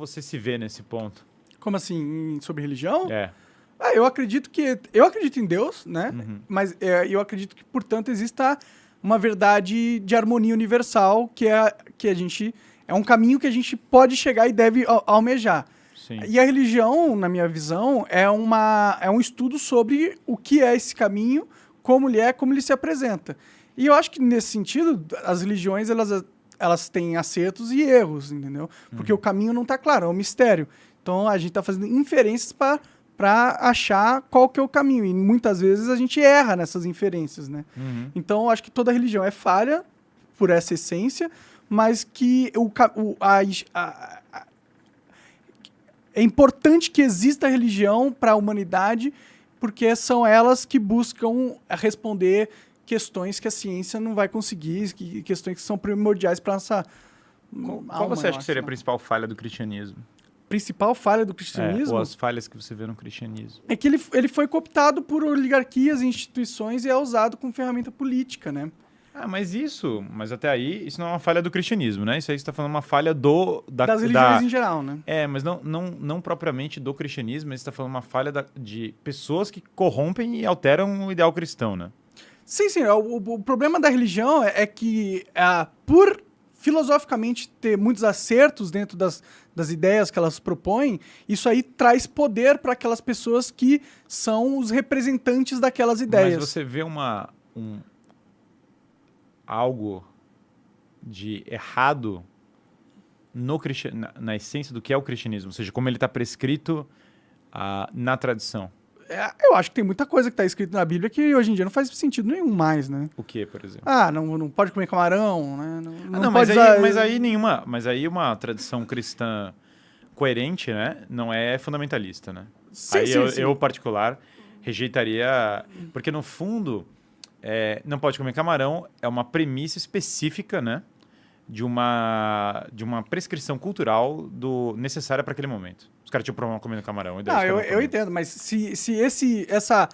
você se vê nesse ponto? Como assim? Sobre religião? É. Eu acredito em Deus, né? Mas eu acredito que, portanto, exista uma verdade de harmonia universal que a gente... É um caminho que a gente pode chegar e deve almejar. Sim. E a religião, na minha visão, é um estudo sobre o que é esse caminho, como ele se apresenta. E eu acho que, nesse sentido, as religiões, elas têm acertos e erros, entendeu? Porque o caminho não está claro, é um mistério. Então, a gente está fazendo inferências para achar qual que é o caminho. E, muitas vezes, a gente erra nessas inferências, né? Então, eu acho que toda religião é falha, por essa essência, mas que é importante que exista religião para a humanidade, porque são elas que buscam responder questões que a ciência não vai conseguir, questões que são primordiais para nossa Qual você acha que seria a principal falha do cristianismo? Principal falha do cristianismo? Ou as falhas que você vê no cristianismo? É que ele foi cooptado por oligarquias e instituições e é usado como ferramenta política, né? Mas até aí, isso não é uma falha do cristianismo, né? Isso aí você está falando uma falha das religiões em geral, né? Mas não propriamente do cristianismo, mas você está falando uma falha de pessoas que corrompem e alteram o ideal cristão, né? Sim. O problema da religião é que, por filosoficamente ter muitos acertos dentro das ideias que elas propõem, isso aí traz poder para aquelas pessoas que são os representantes daquelas ideias. Mas você vê algo de errado na essência do que é o cristianismo, ou seja, como ele está prescrito na tradição. Eu acho que tem muita coisa que está escrita na Bíblia que hoje em dia não faz sentido nenhum mais, né? O que, por exemplo? Não pode comer camarão, né? Mas aí uma tradição cristã coerente, né, não é fundamentalista, né? Sim. Eu, particular, rejeitaria, porque no fundo não pode comer camarão é uma premissa específica, né, de uma prescrição cultural necessária para aquele momento. Os caras tinham problema comendo camarão. Eu entendo, mas se essa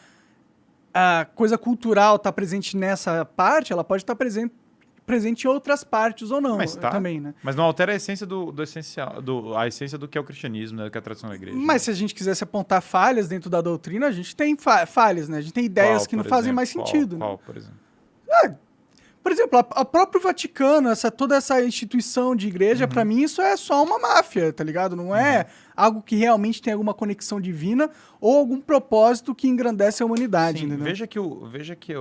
coisa cultural está presente nessa parte, ela pode estar presente em outras partes ou não, também, né? Mas não altera a essência do essencial, a essência do que é o cristianismo, né, do que é a tradição da igreja. Mas se a gente quisesse apontar falhas dentro da doutrina, a gente tem falhas, né? A gente tem ideias que não fazem mais sentido. Qual, por exemplo? Por exemplo, a próprio Vaticano, toda essa instituição de igreja, pra mim, isso é só uma máfia, tá ligado? Não é algo que realmente tem alguma conexão divina ou algum propósito que engrandece a humanidade, Sim, entendeu? veja que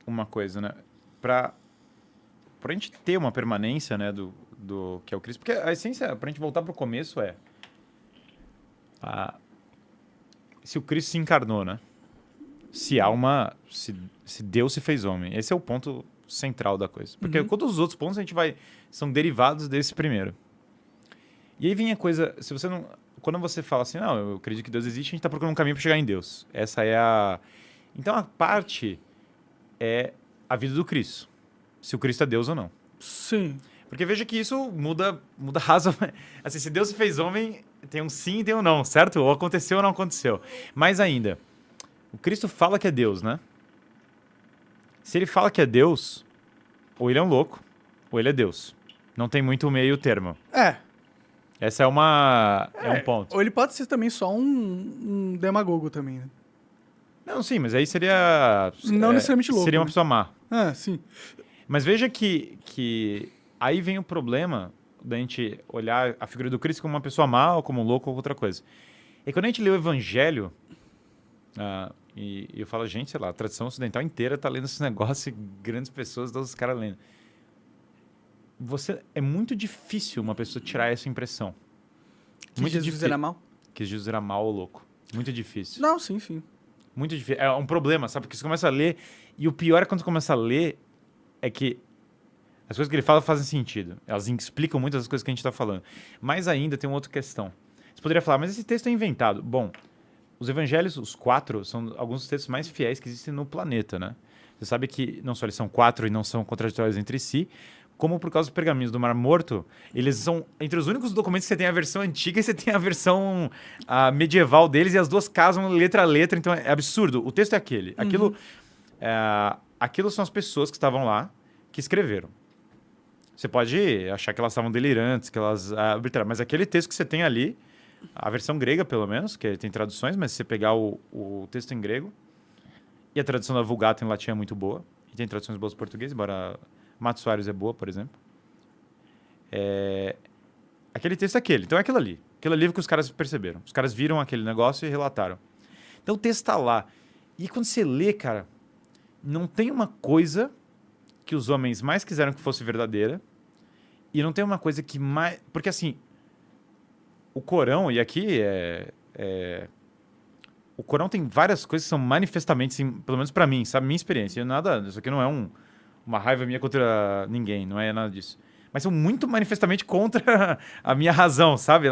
uma coisa, né? Pra gente ter uma permanência, né, do que é o Cristo, porque a essência, pra gente voltar pro começo, se o Cristo se encarnou, né? Se Deus se fez homem. Esse é o ponto central da coisa. Porque todos os outros pontos são derivados desse primeiro. E aí vem a coisa, quando você fala assim, não, eu acredito que Deus existe, a gente está procurando um caminho para chegar em Deus. Essa é Então a parte é a vida do Cristo. Se o Cristo é Deus ou não. Sim. Porque veja que isso muda razoavelmente. Assim, se Deus se fez homem, tem um sim e tem um não, certo? Ou aconteceu ou não aconteceu. Mais ainda, o Cristo fala que é Deus, né? Se ele fala que é Deus, ou ele é um louco, ou ele é Deus. Não tem muito meio termo. Essa é um ponto. Ou ele pode ser também só um demagogo também, né? Não, sim, mas aí seria... Não necessariamente louco. Seria uma pessoa má. Sim. Mas veja que aí vem o problema da gente olhar a figura do Cristo como uma pessoa má, ou como um louco, ou outra coisa. E quando a gente lê o Evangelho... E eu falo, gente, sei lá, a tradição ocidental inteira tá lendo esse negócio e grandes pessoas, todos os caras lendo. É muito difícil uma pessoa tirar essa impressão. Que Jesus era mal? Que Jesus era mal ou louco. Muito difícil. Não, sim. Muito difícil. É um problema, sabe? Porque você começa a ler, e o pior é quando você começa a ler, é que as coisas que ele fala fazem sentido. Elas explicam muitas das coisas que a gente tá falando. Mas ainda tem uma outra questão. Você poderia falar, mas esse texto é inventado. Bom, os evangelhos, os 4, são alguns dos textos mais fiéis que existem no planeta, né? Você sabe que não só eles são 4 e não são contraditórios entre si, como por causa dos pergaminhos do Mar Morto, eles são entre os únicos documentos que você tem a versão antiga e você tem a versão medieval deles, e as duas casam letra a letra, então é absurdo. O texto é aquele. Aquilo são as pessoas que estavam lá, que escreveram. Você pode achar que elas estavam delirantes, que elas arbitraram. Mas aquele texto que você tem ali, a versão grega, pelo menos, que tem traduções, mas se você pegar o texto em grego, e a tradução da Vulgata em latim é muito boa, e tem traduções boas em português, embora Mato Soares é boa, por exemplo. Aquele texto é aquele. Então é aquilo ali. Aquele livro que os caras perceberam. Os caras viram aquele negócio e relataram. Então o texto está lá. E quando você lê, cara, não tem uma coisa que os homens mais quiseram que fosse verdadeira e não tem uma coisa que mais... Porque assim, o Corão, e aqui o Corão tem várias coisas que são manifestamente, assim, pelo menos pra mim, sabe? Minha experiência. Isso aqui não é uma raiva minha contra ninguém, não é nada disso. Mas são muito manifestamente contra a minha razão, sabe?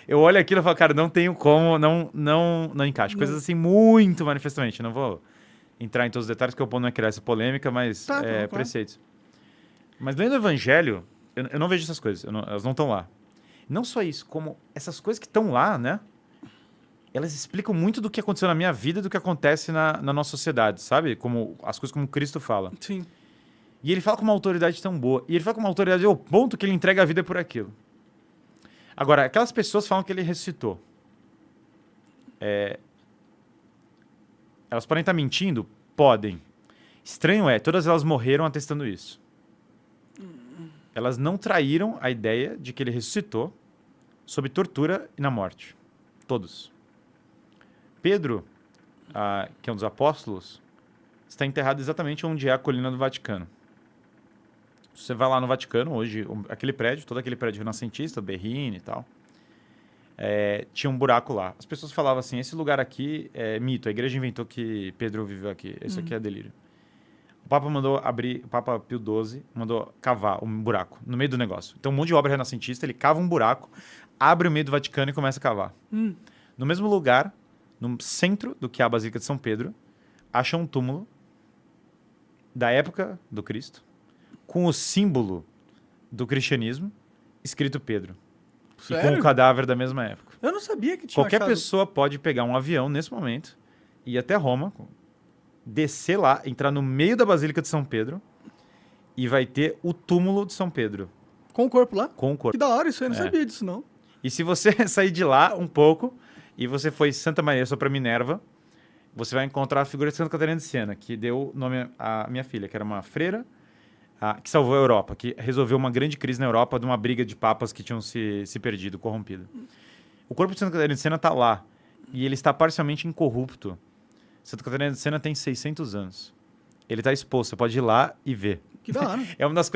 Eu olho aquilo e falo, cara, não tenho como, não encaixa. Coisas assim, muito manifestamente. Não vou entrar em todos os detalhes, porque o ponto não é criar essa polêmica, mas claro. preceitos. Mas lendo o Evangelho, eu não vejo essas coisas, elas não estão lá. Não só isso, como essas coisas que estão lá, né? Elas explicam muito do que aconteceu na minha vida e do que acontece na nossa sociedade, sabe? As coisas como Cristo fala. Sim. E ele fala com uma autoridade tão boa. E ele fala com uma autoridade ao ponto que ele entrega a vida por aquilo. Agora, aquelas pessoas falam que ele ressuscitou. Elas podem estar mentindo? Podem. Estranho todas elas morreram atestando isso. Elas não traíram a ideia de que ele ressuscitou sob tortura e na morte. Todos. Pedro, que é um dos apóstolos, está enterrado exatamente onde é a colina do Vaticano. Você vai lá no Vaticano, hoje, todo aquele prédio renascentista, Berrini e tal, tinha um buraco lá. As pessoas falavam assim, esse lugar aqui é mito, a igreja inventou que Pedro viveu aqui, esse aqui é delírio. O Papa Pio XII mandou cavar um buraco no meio do negócio. Então, um monte de obra renascentista, ele cava um buraco, abre o meio do Vaticano e começa a cavar. No mesmo lugar, no centro do que é a Basílica de São Pedro, acha um túmulo da época do Cristo, com o símbolo do cristianismo, escrito Pedro. Sério? E com o cadáver da mesma época. Eu não sabia que tinha Qualquer pessoa pode pegar um avião nesse momento, ir até Roma, descer lá, entrar no meio da Basílica de São Pedro e vai ter o túmulo de São Pedro. Com o corpo lá? Com o corpo. Que da hora isso aí, eu não sabia disso não. E se você sair de lá um pouco e você foi Santa Maria só para Minerva, você vai encontrar a figura de Santa Catarina de Siena, que deu nome à minha filha, que era uma freira, que salvou a Europa, que resolveu uma grande crise na Europa de uma briga de papas que tinham se perdido, corrompido. O corpo de Santa Catarina de Siena está lá, e ele está parcialmente incorrupto. Santa Catarina de Siena tem 600 anos. Ele está exposto, você pode ir lá e ver. Que da hora.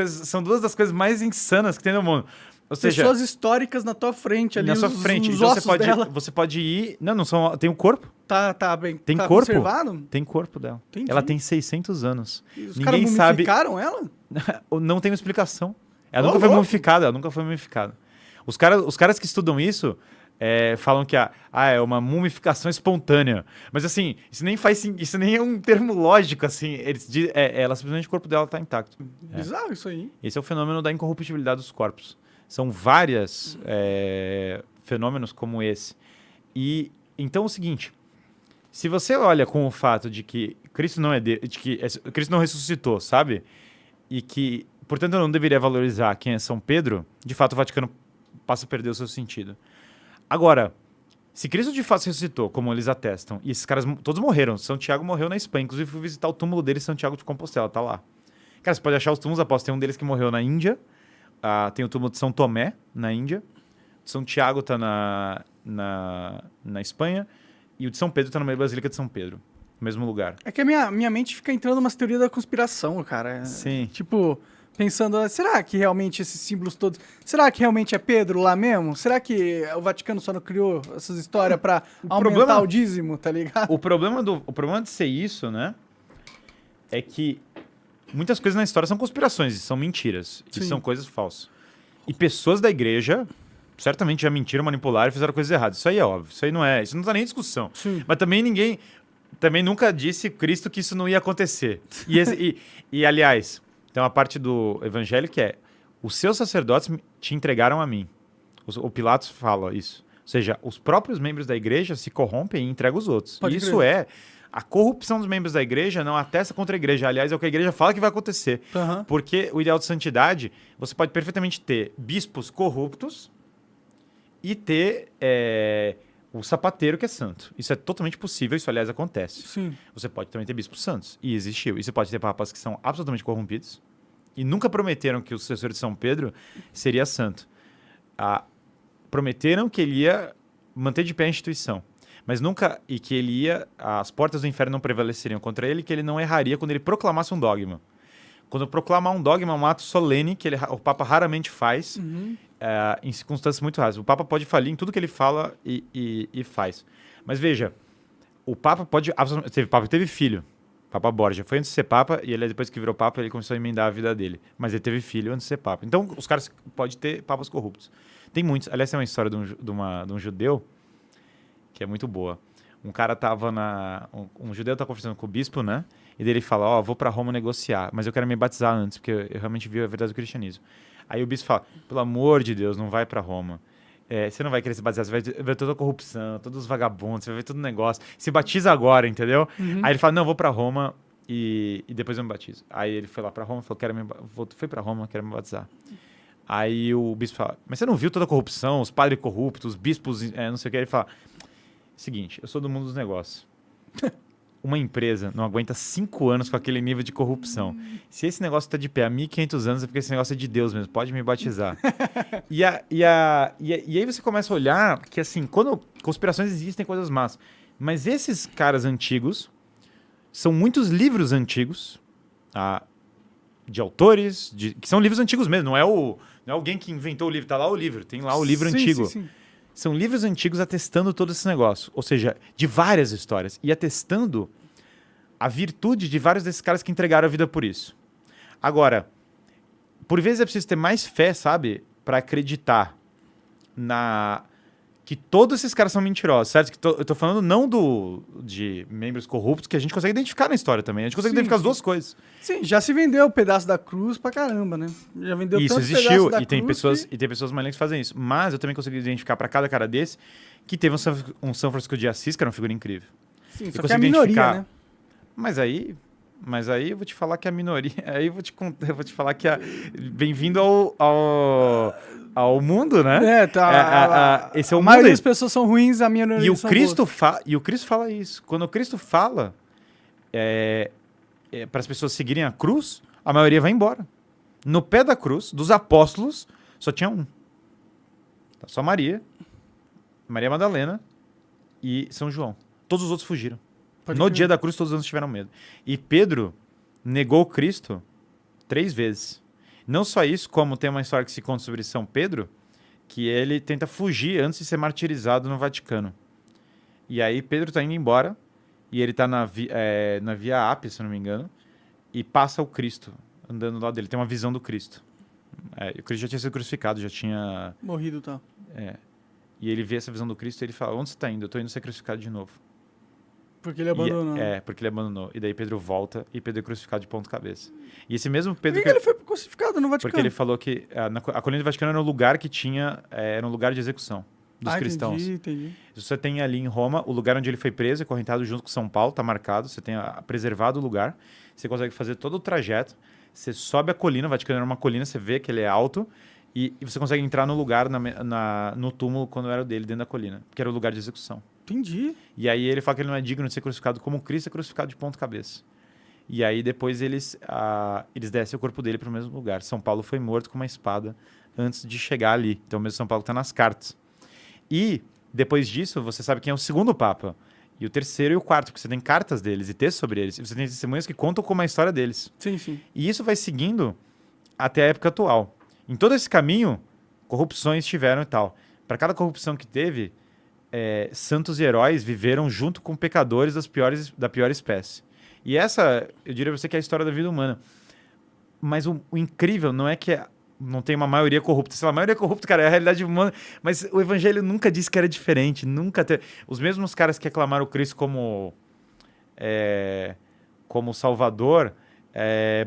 São duas das coisas mais insanas que tem no mundo. Ou seja, pessoas históricas na tua frente ali, na sua frente. os Então ossos dela. você pode ir... Não são... Tem o corpo. Tá bem. Tem tá corpo. conservado? Tem corpo dela. Entendi. Ela tem 600 anos. E os Ninguém caras sabe... mumificaram ela? Não tem uma explicação. Ela nunca foi mumificada. Os caras que estudam isso falam que é uma mumificação espontânea. Mas assim, isso nem é um termo lógico, assim. Ela simplesmente o corpo dela está intacto. Bizarro isso aí. Esse é o fenômeno da incorruptibilidade dos corpos. São vários fenômenos como esse. E então é o seguinte: se você olha com o fato de que Cristo não Cristo não ressuscitou, sabe? E que, portanto, eu não deveria valorizar quem é São Pedro, de fato o Vaticano passa a perder o seu sentido. Agora, se Cristo de fato ressuscitou, como eles atestam, e esses caras todos morreram, São Tiago morreu na Espanha, inclusive fui visitar o túmulo dele em Santiago de Compostela, tá lá. Cara, você pode achar os túmulos após, tem um deles que morreu na Índia, tem o túmulo de São Tomé, na Índia, São Tiago tá na Espanha, e o de São Pedro tá no meio da Basílica de São Pedro, no mesmo lugar. É que a minha mente fica entrando umas teorias da conspiração, cara. Sim. Tipo, pensando, será que realmente esses símbolos todos... Será que realmente é Pedro lá mesmo? Será que o Vaticano só não criou essas histórias pra aumentar o dízimo, tá ligado? O problema de ser isso, né, é que muitas coisas na história são conspirações, são mentiras, e são coisas falsas. E pessoas da igreja certamente já mentiram, manipularam e fizeram coisas erradas. Isso aí é óbvio, isso não tá nem em discussão. Sim. Mas também também nunca disse Cristo que isso não ia acontecer. E aliás, tem uma parte do evangelho que é: os seus sacerdotes te entregaram a mim. O Pilatos fala isso. Ou seja, os próprios membros da igreja se corrompem e entregam os outros. Pode e isso crer. a corrupção dos membros da igreja não atesta contra a igreja. Aliás, é o que a igreja fala que vai acontecer. Aham. Porque o ideal de santidade, você pode perfeitamente ter bispos corruptos e ter o sapateiro que é santo. Isso é totalmente possível, isso aliás acontece. Sim. Você pode também ter bispos santos, e existiu. E você pode ter papas que são absolutamente corrompidos e nunca prometeram que o sucessor de São Pedro seria santo. Prometeram que ele ia manter de pé a instituição, mas nunca, e que ele ia, as portas do inferno não prevaleceriam contra ele, que ele não erraria quando ele proclamasse um dogma. Quando proclamar um dogma é um ato solene que o Papa raramente faz, em circunstâncias muito raras. O Papa pode falir em tudo que ele fala e faz. Mas veja, o Papa pode... Papa teve filho, Papa Borgia. Foi antes de ser Papa, e ele, depois que virou Papa, ele começou a emendar a vida dele. Mas ele teve filho antes de ser Papa. Então, os caras podem ter papas corruptos. Tem muitos. Aliás, tem uma história de um judeu que é muito boa. Um cara tava um judeu tá conversando com o bispo, né? E daí ele fala, vou pra Roma negociar, mas eu quero me batizar antes, porque eu realmente vi a verdade do cristianismo. Aí o bispo fala, pelo amor de Deus, não vai pra Roma. Você não vai querer se batizar, você vai ver toda a corrupção, todos os vagabundos, você vai ver todo o negócio. Se batiza agora, entendeu? Aí ele fala, não, vou pra Roma e depois eu me batizo. Aí ele foi lá pra Roma e falou, fui pra Roma, quero me batizar. Aí o bispo fala, mas você não viu toda a corrupção, os padres corruptos, os bispos, não sei o que. Aí ele fala, seguinte, eu sou do mundo dos negócios. Uma empresa não aguenta 5 anos com aquele nível de corrupção. Se esse negócio tá de pé há 1.500 anos, é porque esse negócio é de Deus mesmo, pode me batizar. E aí você começa a olhar que, assim, quando conspirações existem, coisas más. Mas esses caras antigos, são muitos livros antigos, de autores, que são livros antigos mesmo, não é alguém que inventou o livro, tá lá o livro, tem lá o livro antigo. Sim. São livros antigos atestando todo esse negócio. Ou seja, de várias histórias. E atestando a virtude de vários desses caras que entregaram a vida por isso. Agora, por vezes é preciso ter mais fé, sabe? Pra acreditar que todos esses caras são mentirosos, certo? Eu tô falando não de membros corruptos, que a gente consegue identificar na história também. A gente consegue identificar as duas coisas. Sim, já se vendeu o pedaço da cruz pra caramba, né? Já vendeu Isso tantos existiu, pedaços da e tem cruz pessoas malignas que fazem isso. Mas eu também consegui identificar pra cada cara desse que teve um São Francisco de Assis, que era uma figura incrível. Sim, Eu só que é a consegui minoria, identificar. né? Mas aí eu vou te falar que a minoria... Aí eu vou te falar que bem-vindo ao mundo, né? Esse é o a mundo maioria aí. das pessoas são ruins, a minoria E o são Cristo boas. fala isso. Quando o Cristo fala para as pessoas seguirem a cruz, a maioria vai embora. No pé da cruz, dos apóstolos, só tinha um. Só Maria Madalena e São João. Todos os outros fugiram. No dia da cruz, todos os outros tiveram medo. E Pedro negou Cristo 3 vezes. Não só isso, como tem uma história que se conta sobre São Pedro, que ele tenta fugir antes de ser martirizado no Vaticano. E aí Pedro tá indo embora, e ele tá na Via Ápia, se não me engano, e passa o Cristo andando do lado dele. Tem uma visão do Cristo. O Cristo já tinha sido crucificado, já tinha... Morrido e tal. E ele vê essa visão do Cristo e ele fala, onde você tá indo? Eu tô indo ser crucificado de novo. Porque ele abandonou. Porque ele abandonou. E daí Pedro volta e Pedro é crucificado de ponta cabeça. E esse mesmo Pedro... Por que ele foi crucificado no Vaticano? Porque ele falou que a colina do Vaticano era um lugar que tinha... era um lugar de execução dos cristãos. Entendi. Você tem ali em Roma o lugar onde ele foi preso e correntado junto com São Paulo, tá marcado. Você tem preservado o lugar. Você consegue fazer todo o trajeto. Você sobe a colina, o Vaticano era uma colina, você vê que ele é alto. E você consegue entrar no lugar, no túmulo, quando era o dele, dentro da colina. Que era o lugar de execução. Entendi. E aí ele fala que ele não é digno de ser crucificado como Cristo é crucificado de ponta cabeça. E aí depois eles descem o corpo dele para o mesmo lugar. São Paulo foi morto com uma espada antes de chegar ali. Então o mesmo São Paulo está nas cartas. E depois disso, você sabe quem é o segundo Papa. E o terceiro e o quarto, porque você tem cartas deles e textos sobre eles. E você tem testemunhas que contam como é a história deles. Sim. E isso vai seguindo até a época atual. Em todo esse caminho, corrupções tiveram e tal. Para cada corrupção que teve... santos e heróis viveram junto com pecadores da pior espécie. E essa, eu diria pra você que é a história da vida humana. Mas o incrível não é que não tem uma maioria corrupta. Sei lá, a maioria corrupta, cara, é a realidade humana. Mas o evangelho nunca disse que era diferente. Nunca teve. Os mesmos caras que aclamaram o Cristo como Salvador,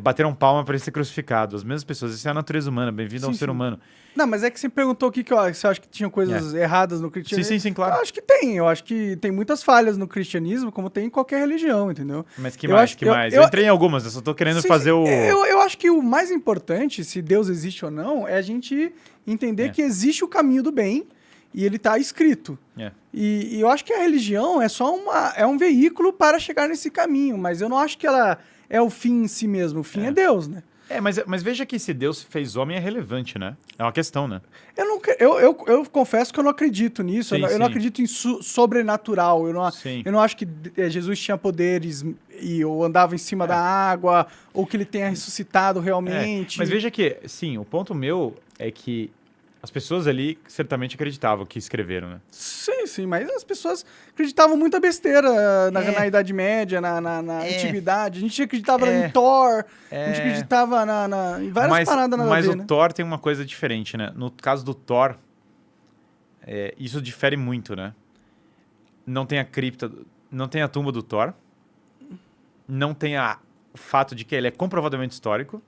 bateram palma para ele ser crucificado. As mesmas pessoas. Isso é a natureza humana. Bem-vindo ao Sim, ser sim. humano. Não, mas é que você perguntou o que você acha que tinha coisas erradas no cristianismo. Sim, claro. Eu acho que tem. Eu acho que tem muitas falhas no cristianismo, como tem em qualquer religião, entendeu? Mas que Eu mais? acho- Que eu- mais? eu- Eu entrei em algumas. Eu só tô querendo Sim, fazer sim. o... Eu acho que o mais importante, se Deus existe ou não, é a gente entender que existe o caminho do bem e ele está escrito. É. E eu acho que a religião é só um veículo para chegar nesse caminho, mas eu não acho que ela é o fim em si mesmo. O fim é Deus, né? Mas veja que se Deus fez homem é relevante, né? É uma questão, né? Eu confesso que eu não acredito nisso. Sim, eu não sim. acredito em sobrenatural. Sim. Eu não acho que Jesus tinha poderes ou andava em cima da água, ou que ele tenha ressuscitado realmente. Mas veja que, sim, o ponto meu é que as pessoas ali certamente acreditavam que escreveram, né? Sim, mas as pessoas acreditavam muita besteira na Idade Média, na Antiguidade. A gente acreditava em Thor, a gente acreditava em várias paradas nada a Mas ver, o né? Thor tem uma coisa diferente, né? No caso do Thor, isso difere muito, né? Não tem a cripta, não tem a tumba do Thor, não tem o fato de que ele é comprovadamente histórico.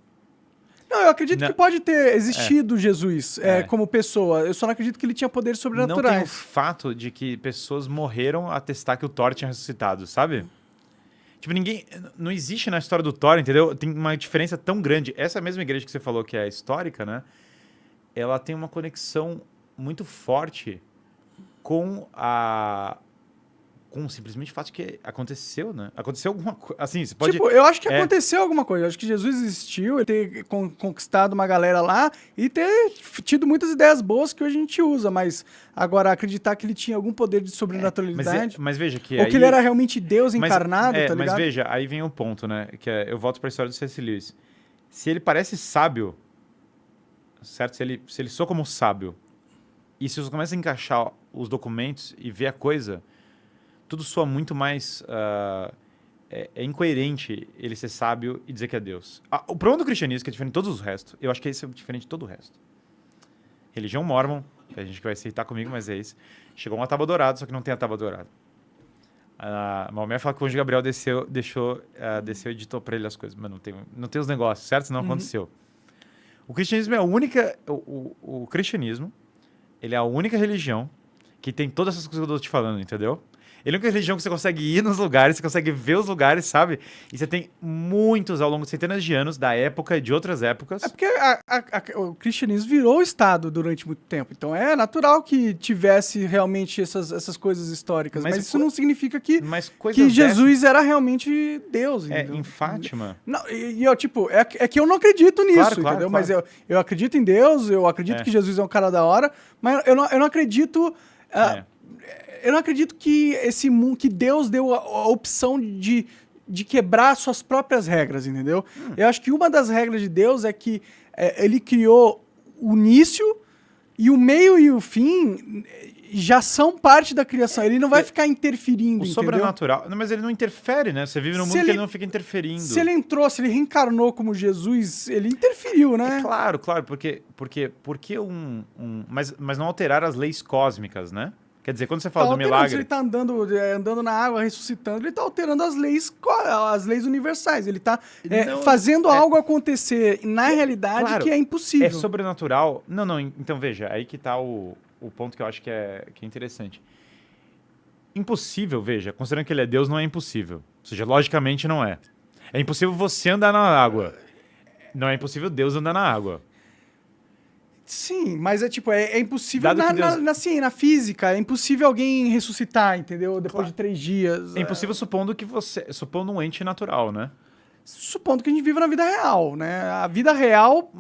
Não, eu acredito Não. que pode ter existido Jesus como pessoa. Eu só não acredito que ele tinha poderes Não tem o sobrenaturais. fato de que pessoas morreram a atestar que o Thor tinha ressuscitado, sabe? Tipo, ninguém... Não existe na história do Thor, entendeu? Tem uma diferença tão grande. Essa mesma igreja que você falou que é histórica, né? Ela tem uma conexão muito forte com simplesmente o fato de que aconteceu, né? Aconteceu alguma coisa. Assim, você pode... Tipo, eu acho que aconteceu alguma coisa. Eu acho que Jesus existiu, ele ter conquistado uma galera lá e ter tido muitas ideias boas que hoje a gente usa, mas agora acreditar que ele tinha algum poder de sobrenaturalidade, Mas veja que ou aí... que ele era realmente Deus encarnado, tá ligado? Mas veja, aí vem o ponto, né? Que eu volto para a história do C.S. Lewis. Se ele parece sábio, certo? Se ele soa como sábio, e se você começa a encaixar os documentos e ver a coisa, tudo soa muito mais... é incoerente ele ser sábio e dizer que é Deus. O problema do cristianismo, que é diferente de todos os restos, eu acho que esse é diferente de todo o resto. Religião Mórmon, que a gente vai se irritar comigo, mas é isso. Chegou uma tábua dourada, só que não tem a tábua dourada. Maomé fala que o anjo Gabriel desceu e editou para ele as coisas, mas não tem os negócios, certo? Isso não aconteceu. O cristianismo é a única... O cristianismo, ele é a única religião que tem todas essas coisas que eu tô te falando, entendeu? Ele é a única religião que você consegue ir nos lugares, você consegue ver os lugares, sabe? E você tem muitos ao longo de centenas de anos, da época e de outras épocas. É porque o cristianismo virou Estado durante muito tempo. Então é natural que tivesse realmente essas coisas históricas. Mas isso não significa que Jesus era realmente Deus. Entendeu? Em Fátima. Não, eu, tipo, é que eu não acredito nisso, claro, entendeu? Claro. Mas eu acredito em Deus, eu acredito que Jesus é um cara da hora, mas eu não acredito. Eu não acredito que que Deus deu a opção de quebrar suas próprias regras, entendeu? Eu acho que uma das regras de Deus é que ele criou o início e o meio e o fim já são parte da criação. Ele não vai ficar interferindo, entendeu? O sobrenatural... Não, mas ele não interfere, né? Você vive num mundo que ele não fica interferindo. Se ele reencarnou como Jesus, ele interferiu, né? Claro, porque mas não alterar as leis cósmicas, né? Quer dizer, quando você fala do milagre... Se ele está andando na água, ressuscitando, ele está alterando as leis universais. Ele está fazendo algo acontecer na realidade que é impossível. É sobrenatural. Não. Então, veja, aí que está o ponto que eu acho que é interessante. Impossível, veja, considerando que ele é Deus, não é impossível. Ou seja, logicamente não é. É impossível você andar na água. Não é impossível Deus andar na água. Sim, mas é impossível na física. É impossível alguém ressuscitar, entendeu? Depois de 3 dias. É impossível supondo um ente natural, né? Supondo que a gente vive na vida real, né? A vida real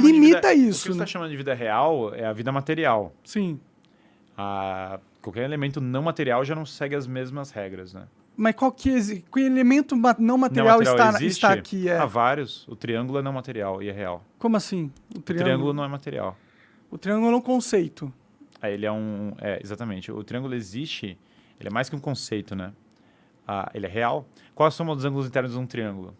limita isso. O que você está chamando de vida real é a vida material. Sim. Qualquer elemento não material já não segue as mesmas regras, né? Mas que elemento não material está aqui? Há vários. O triângulo é não material e é real. Como assim? O triângulo não é material. O triângulo é um conceito. Ele é exatamente. O triângulo existe, ele é mais que um conceito, né? Ele é real. Qual a soma dos ângulos internos de um triângulo?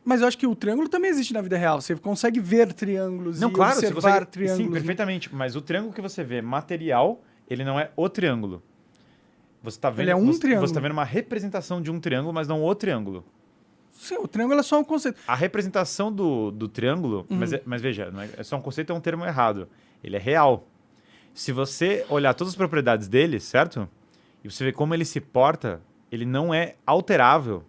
Mas eu acho que o triângulo também existe na vida real. Você consegue ver triângulos observar triângulos. Sim, perfeitamente. Mas o triângulo que você vê material, ele não é o triângulo. Você está vendo, ele é um triângulo. Você está vendo uma representação de um triângulo, mas não o triângulo. Sim, o triângulo é só um conceito. A representação do triângulo, mas veja, não é só um conceito, é um termo errado. Ele é real. Se você olhar todas as propriedades dele, certo? E você ver como ele se porta, ele não é alterável.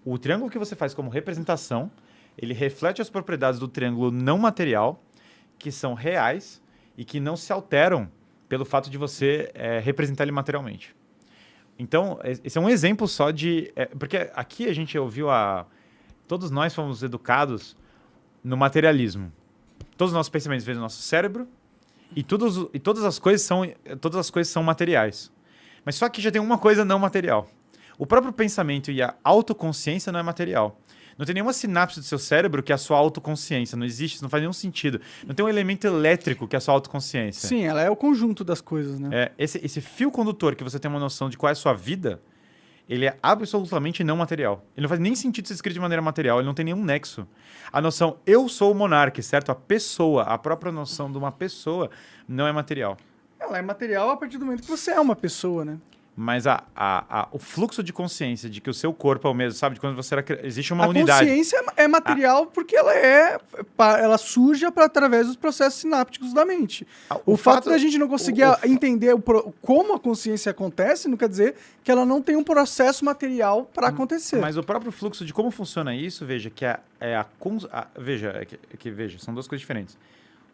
O triângulo que você faz como representação, ele reflete as propriedades do triângulo não material, que são reais e que não se alteram pelo fato de você representar ele materialmente. Então, esse é um exemplo só de... porque aqui a gente ouviu todos nós fomos educados no materialismo. Todos os nossos pensamentos vêm do nosso cérebro e todas as coisas são materiais. Mas só que já tem uma coisa não material. O próprio pensamento e a autoconsciência não é material. Não tem nenhuma sinapse do seu cérebro que é a sua autoconsciência. Não existe, isso não faz nenhum sentido. Não tem um elemento elétrico que é a sua autoconsciência. Sim, ela é o conjunto das coisas, né? Esse fio condutor que você tem uma noção de qual é a sua vida, ele é absolutamente não material. Ele não faz nem sentido ser escrito de maneira material, ele não tem nenhum nexo. A noção eu sou o monarca, certo? A pessoa, a própria noção de uma pessoa não é material. Ela é material a partir do momento que você é uma pessoa, né? Mas o fluxo de consciência de que o seu corpo é o mesmo, sabe? De quando você existe uma unidade. A consciência é material porque ela surge através dos processos sinápticos da mente. O fato da gente não conseguir entender como a consciência acontece não quer dizer que ela não tem um processo material para acontecer. Mas o próprio fluxo de como funciona isso, veja, que veja, são duas coisas diferentes.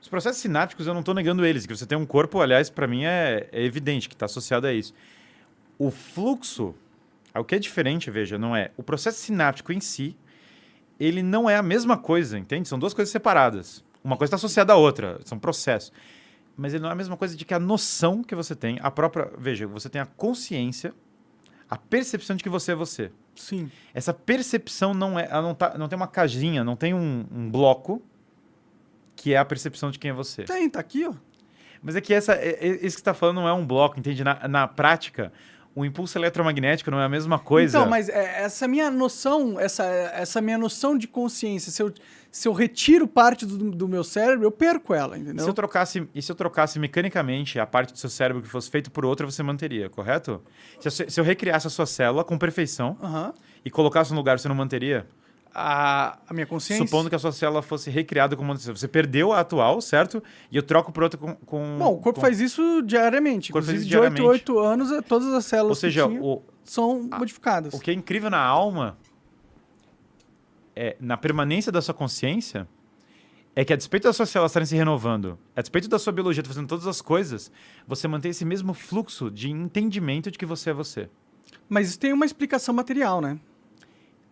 Os processos sinápticos, eu não estou negando eles, que você tem um corpo, aliás, para mim é evidente que está associado a isso. O fluxo, o que é diferente, veja, não é... O processo sináptico em si, ele não é a mesma coisa, entende? São duas coisas separadas. Uma coisa está associada à outra, são processos. Mas ele não é a mesma coisa de que a noção que você tem, a própria... Veja, você tem a consciência, a percepção de que você é você. Sim. Essa percepção ela não tem uma casinha, não tem um bloco que é a percepção de quem é você. Tá aqui, ó. Mas é que isso que você está falando não é um bloco, entende? Na prática... O impulso eletromagnético não é a mesma coisa. Então, mas essa minha noção, essa minha noção de consciência, se eu retiro parte do meu cérebro, eu perco ela, entendeu? Se eu trocasse mecanicamente a parte do seu cérebro que fosse feita por outra, você manteria, correto? Se eu recriasse a sua célula com perfeição e colocasse no lugar, você não manteria? A minha consciência? Supondo que a sua célula fosse recriada como você perdeu a atual, certo? E eu troco por outra com... Bom, o corpo faz isso diariamente. Inclusive, de 8 em 8 anos, todas as células são modificadas. O que é incrível na alma, na permanência da sua consciência, é que a despeito das suas células estarem se renovando, a despeito da sua biologia estar fazendo todas as coisas, você mantém esse mesmo fluxo de entendimento de que você é você. Mas isso tem uma explicação material, né?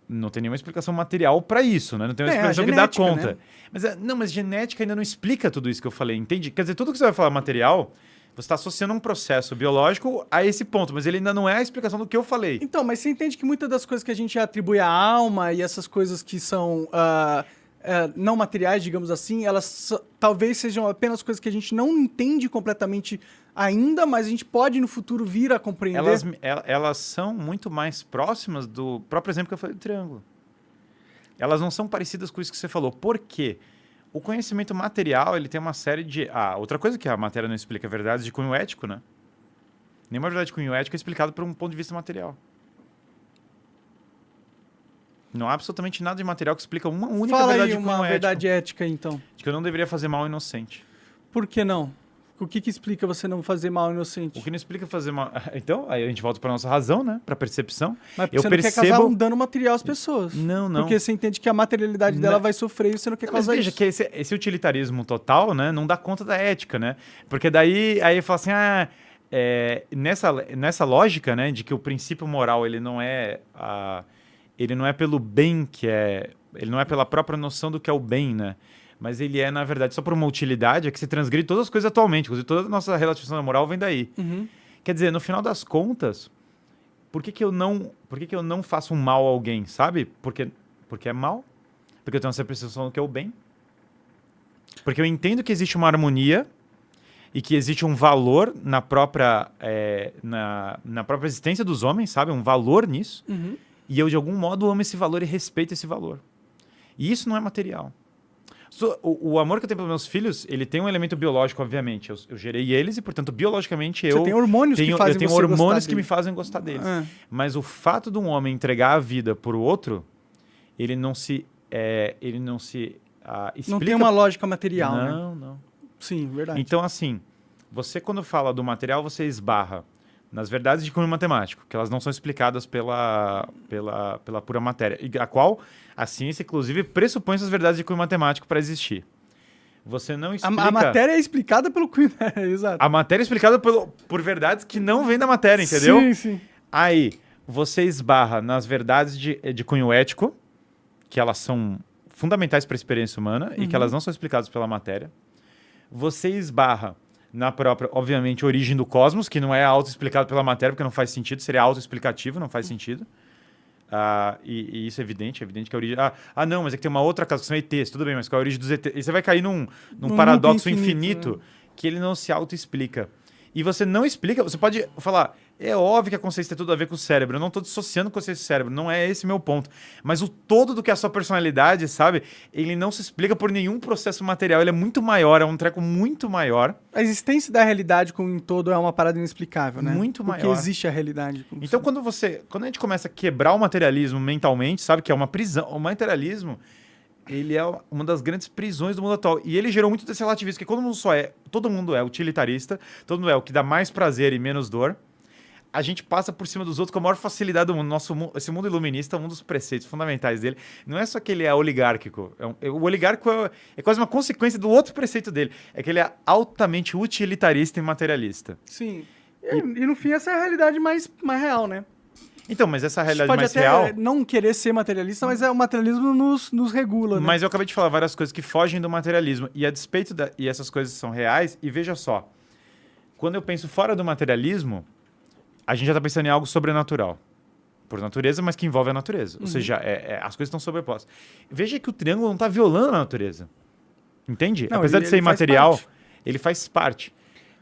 Não tem nenhuma explicação material para isso, né? Não tem uma explicação que dá conta. Né? Mas genética ainda não explica tudo isso que eu falei, entende? Quer dizer, tudo que você vai falar material, você está associando um processo biológico a esse ponto, mas ele ainda não é a explicação do que eu falei. Então, mas você entende que muitas das coisas que a gente atribui à alma e essas coisas que são não materiais, digamos assim, elas talvez sejam apenas coisas que a gente não entende completamente ainda, mas a gente pode no futuro vir a compreender. Elas são muito mais próximas do próprio exemplo que eu falei do triângulo. Elas não são parecidas com isso que você falou. Por quê? O conhecimento material, ele tem uma série de... outra coisa que a matéria não explica, verdades de cunho ético, né? Nenhuma verdade de cunho ético é explicada por um ponto de vista material. Não há absolutamente nada de material que explica uma única verdade de cunho ético. Fala aí uma verdade ética, então. De que eu não deveria fazer mal ao inocente. Por que não? O que explica você não fazer mal ao inocente? O que não explica fazer mal... Então, aí a gente volta para nossa razão, né? Para percepção. Mas você não quer causar um dano material às pessoas. Não. Porque você entende que a materialidade dela vai sofrer e você não quer causar isso. Veja que esse utilitarismo total, né? Não dá conta da ética, né? Porque daí aí fala assim, nessa lógica, né? De que o princípio moral, ele não é pelo bem que é... Ele não é pela própria noção do que é o bem, né? Mas ele é, na verdade, só por uma utilidade, é que se transgride todas as coisas atualmente. Inclusive, toda a nossa relativização da moral vem daí. Uhum. Quer dizer, no final das contas, por que eu não faço um mal a alguém, sabe? Porque é mal. Porque eu tenho essa percepção do que é o bem. Porque eu entendo que existe uma harmonia e que existe um valor na própria existência dos homens, sabe? Um valor nisso. Uhum. E eu, de algum modo, amo esse valor e respeito esse valor. E isso não é material. O amor que eu tenho pelos meus filhos, ele tem um elemento biológico, obviamente. Eu gerei eles e, portanto, biologicamente Você tem hormônios que fazem eu tenho você hormônios gostar que me deles. fazem gostar deles. Mas o fato de um homem entregar a vida por outro, ele não se explica... Não tem uma lógica material, né? Não. Sim, verdade. Então, assim, você quando fala do material, você esbarra nas verdades de cunho matemático, que elas não são explicadas pela pura matéria, e a qual a ciência, inclusive, pressupõe essas verdades de cunho matemático para existir. Você não explica... A matéria é explicada pelo cunho, exato. A matéria é explicada por verdades que não vêm da matéria, entendeu? Sim. Aí, você esbarra nas verdades de cunho ético, que elas são fundamentais para a experiência humana e que elas não são explicadas pela matéria. Você esbarra na própria, obviamente, origem do cosmos, que não é auto-explicado pela matéria, porque não faz sentido, seria auto-explicativo, não faz sentido. E isso é evidente que a origem... não, mas é que tem uma outra casa, que são ETs, tudo bem, mas qual é a origem dos ETs? E você vai cair num paradoxo infinito, né? Que ele não se auto-explica. E você não explica, você pode falar... É óbvio que a consciência tem tudo a ver com o cérebro. Eu não estou dissociando consciência do cérebro. Não é esse meu ponto. Mas o todo do que é a sua personalidade, sabe? Ele não se explica por nenhum processo material. Ele é muito maior. É um treco muito maior. A existência da realidade como um todo é uma parada inexplicável, né? Muito maior. Porque existe a realidade. Então, quando a gente começa a quebrar o materialismo mentalmente, sabe? Que é uma prisão. O materialismo, ele é uma das grandes prisões do mundo atual. E ele gerou muito desse relativismo. Porque todo mundo é utilitarista. Todo mundo é o que dá mais prazer e menos dor. A gente passa por cima dos outros com a maior facilidade do mundo. Esse mundo iluminista, um dos preceitos fundamentais dele, não é só que ele é oligárquico. O oligárquico é quase uma consequência do outro preceito dele. É que ele é altamente utilitarista e materialista. Sim. E no fim, essa é a realidade mais real, né? Então, mas essa realidade pode mais até real... não querer ser materialista, mas o materialismo nos regula, né? Mas eu acabei de falar várias coisas que fogem do materialismo. E a despeito e essas coisas são reais. E veja só, quando eu penso fora do materialismo... A gente já está pensando em algo sobrenatural. Por natureza, mas que envolve a natureza. Ou seja, as coisas estão sobrepostas. Veja que o triângulo não está violando a natureza. Entende? Não, apesar de ser imaterial, ele faz parte.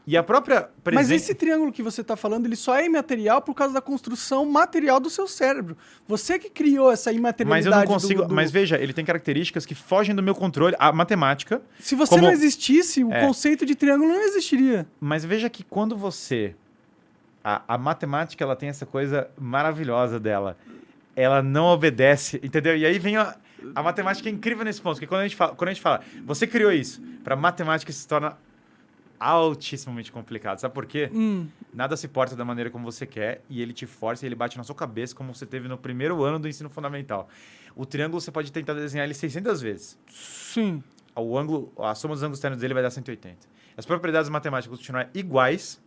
E a própria presença... Mas esse triângulo que você está falando, ele só é imaterial por causa da construção material do seu cérebro. Você que criou essa imaterialidade. Mas eu não consigo... Mas veja, ele tem características que fogem do meu controle. A matemática... Se você não existisse, o conceito de triângulo não existiria. Mas veja que quando você... A matemática, ela tem essa coisa maravilhosa dela. Ela não obedece, entendeu? E aí vem a matemática é incrível nesse ponto, porque quando a gente fala você criou isso, para matemática se torna altissimamente complicado. Sabe por quê? Nada se porta da maneira como você quer e ele te força e ele bate na sua cabeça como você teve no primeiro ano do ensino fundamental. O triângulo você pode tentar desenhar ele 600 vezes. Sim. A soma dos ângulos externos dele vai dar 180. As propriedades matemáticas continuam iguais.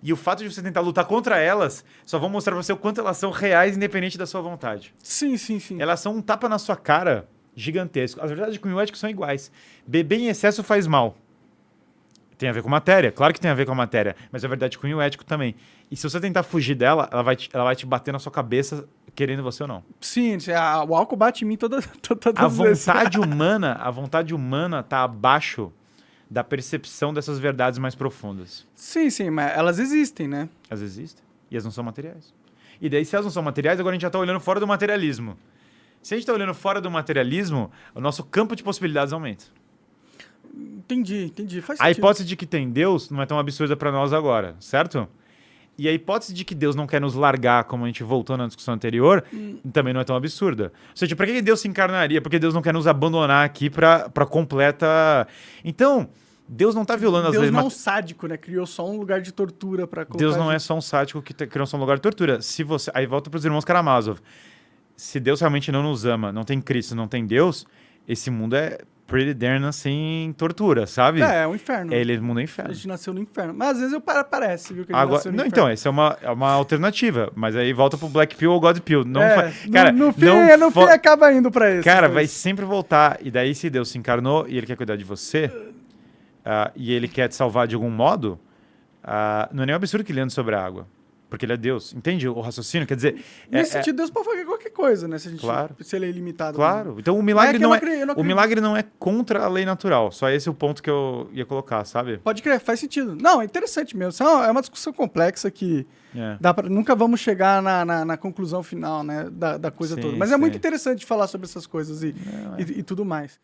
E o fato de você tentar lutar contra elas só vão mostrar pra você o quanto elas são reais, independente da sua vontade. Sim. Elas são um tapa na sua cara gigantesco. As verdades de cunho ético são iguais. Beber em excesso faz mal. Tem a ver com matéria, claro que tem a ver com a matéria, mas a verdade de cunho ético também. E se você tentar fugir dela, ela vai te bater na sua cabeça, querendo você ou não. Sim, o álcool bate em mim todas a as vezes. A vontade humana tá abaixo da percepção dessas verdades mais profundas. Sim, mas elas existem, né? Elas existem. E elas não são materiais. E daí, se elas não são materiais, agora a gente já está olhando fora do materialismo. Se a gente está olhando fora do materialismo, o nosso campo de possibilidades aumenta. Entendi. Faz sentido. A hipótese de que tem Deus não é tão absurda para nós agora, certo? E a hipótese de que Deus não quer nos largar, como a gente voltou na discussão anterior, também não é tão absurda. Ou seja, para que Deus se encarnaria? Porque Deus não quer nos abandonar aqui para completa... Então, Deus não está violando as leis... Deus não é um sádico, né? Criou só um lugar de tortura para colocar... Deus não é só um sádico que criou só um lugar de tortura. Aí volta para os irmãos Karamazov. Se Deus realmente não nos ama, não tem Cristo, não tem Deus, esse mundo é pretty darn assim, tortura, sabe? É um inferno. Ele mundo é inferno. A gente nasceu no inferno. Mas às vezes parece, viu? Que a gente Agora, nasceu no não, inferno. então, essa é uma alternativa. Mas aí volta pro Black Pill ou God Pill. Não cara, no fim acaba indo pra isso. Cara, vai sempre voltar. E daí, se Deus se encarnou e ele quer cuidar de você, e ele quer te salvar de algum modo, não é nem um absurdo que ele ande sobre a água. Porque ele é Deus. Entende o raciocínio? Quer dizer... Nesse sentido, Deus pode fazer qualquer coisa, né? Se ele é ilimitado. Claro. Né? Então o milagre o milagre não é contra a lei natural. Só esse é o ponto que eu ia colocar, sabe? Pode crer, faz sentido. Não, é interessante mesmo. É uma discussão complexa que nunca vamos chegar na conclusão final, né? Da coisa toda. Mas é muito interessante falar sobre essas coisas e tudo mais.